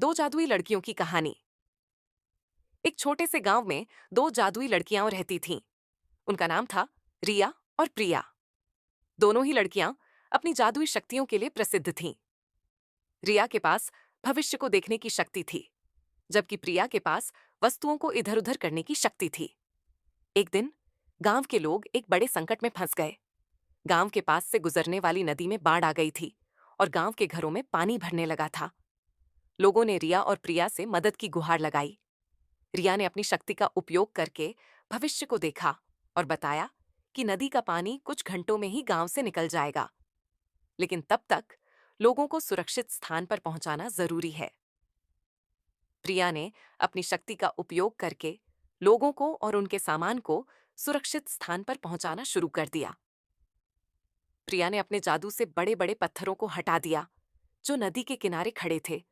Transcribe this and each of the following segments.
दो जादुई लड़कियों की कहानी। एक छोटे से गांव में दो जादुई लड़कियां रहती थीं। उनका नाम था रिया और प्रिया। दोनों ही लड़कियां अपनी जादुई शक्तियों के लिए प्रसिद्ध थीं। रिया के पास भविष्य को देखने की शक्ति थी, जबकि प्रिया के पास वस्तुओं को इधर उधर करने की शक्ति थी। एक दिन गांव के लोग एक बड़े संकट में फंस गए। गांव के पास से गुजरने वाली नदी में बाढ़ आ गई थी और गांव के घरों में पानी भरने लगा था। लोगों ने रिया और प्रिया से मदद की गुहार लगाई। रिया ने अपनी शक्ति का उपयोग करके भविष्य को देखा और बताया कि नदी का पानी कुछ घंटों में ही गांव से निकल जाएगा, लेकिन तब तक लोगों को सुरक्षित स्थान पर पहुंचाना जरूरी है। प्रिया ने अपनी शक्ति का उपयोग करके लोगों को और उनके सामान को सुरक्षित स्थान पर पहुंचाना शुरू कर दिया। प्रिया ने अपने जादू से बड़े बड़े पत्थरों को हटा दिया जो नदी के किनारे खड़े थे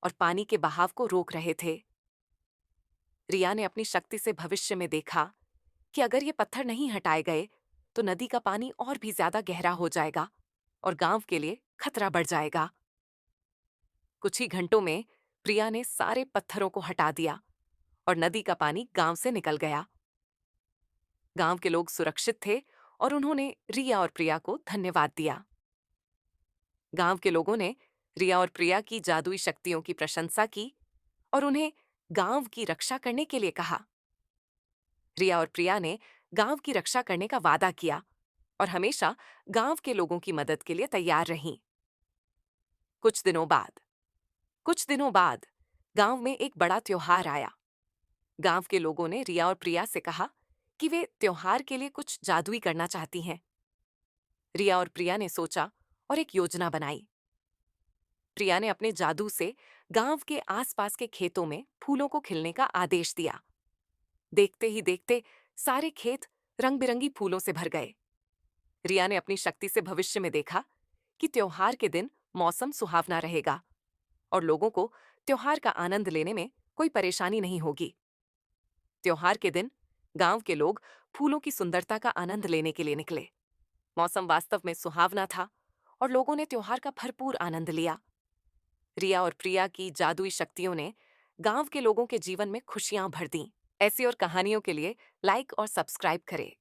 और पानी के बहाव को रोक रहे थे। रिया ने अपनी शक्ति से भविष्य में देखा कि अगर ये पत्थर नहीं हटाए गए तो नदी का पानी और भी ज्यादा गहरा हो जाएगा और गांव के लिए खतरा बढ़ जाएगा। कुछ ही घंटों में प्रिया ने सारे पत्थरों को हटा दिया और नदी का पानी गांव से निकल गया। गांव के लोग सुरक्षित थे और उन्होंने रिया और प्रिया को धन्यवाद दिया। गांव के लोगों ने रिया और प्रिया की जादुई शक्तियों की प्रशंसा की और उन्हें गांव की रक्षा करने के लिए कहा। रिया और प्रिया ने गांव की रक्षा करने का वादा किया और हमेशा गांव के लोगों की मदद के लिए तैयार रहीं। कुछ दिनों बाद कुछ दिनों बाद गांव में एक बड़ा त्योहार आया। गांव के लोगों ने रिया और प्रिया से कहा कि वे त्योहार के लिए कुछ जादुई करना चाहती हैं। रिया और प्रिया ने सोचा और एक योजना बनाई। प्रिया ने अपने जादू से गांव के आसपास के खेतों में फूलों को खिलने का आदेश दिया। देखते ही देखते सारे खेत रंग बिरंगी फूलों से भर गए। रिया ने अपनी शक्ति से भविष्य में देखा कि त्योहार के दिन मौसम सुहावना रहेगा और लोगों को त्योहार का आनंद लेने में कोई परेशानी नहीं होगी। त्योहार के दिन गांव के लोग फूलों की सुंदरता का आनंद लेने के लिए निकले। मौसम वास्तव में सुहावना था और लोगों ने त्योहार का भरपूर आनंद लिया। रिया और प्रिया की जादुई शक्तियों ने गांव के लोगों के जीवन में खुशियां भर दीं। ऐसी और कहानियों के लिए लाइक और सब्सक्राइब करें।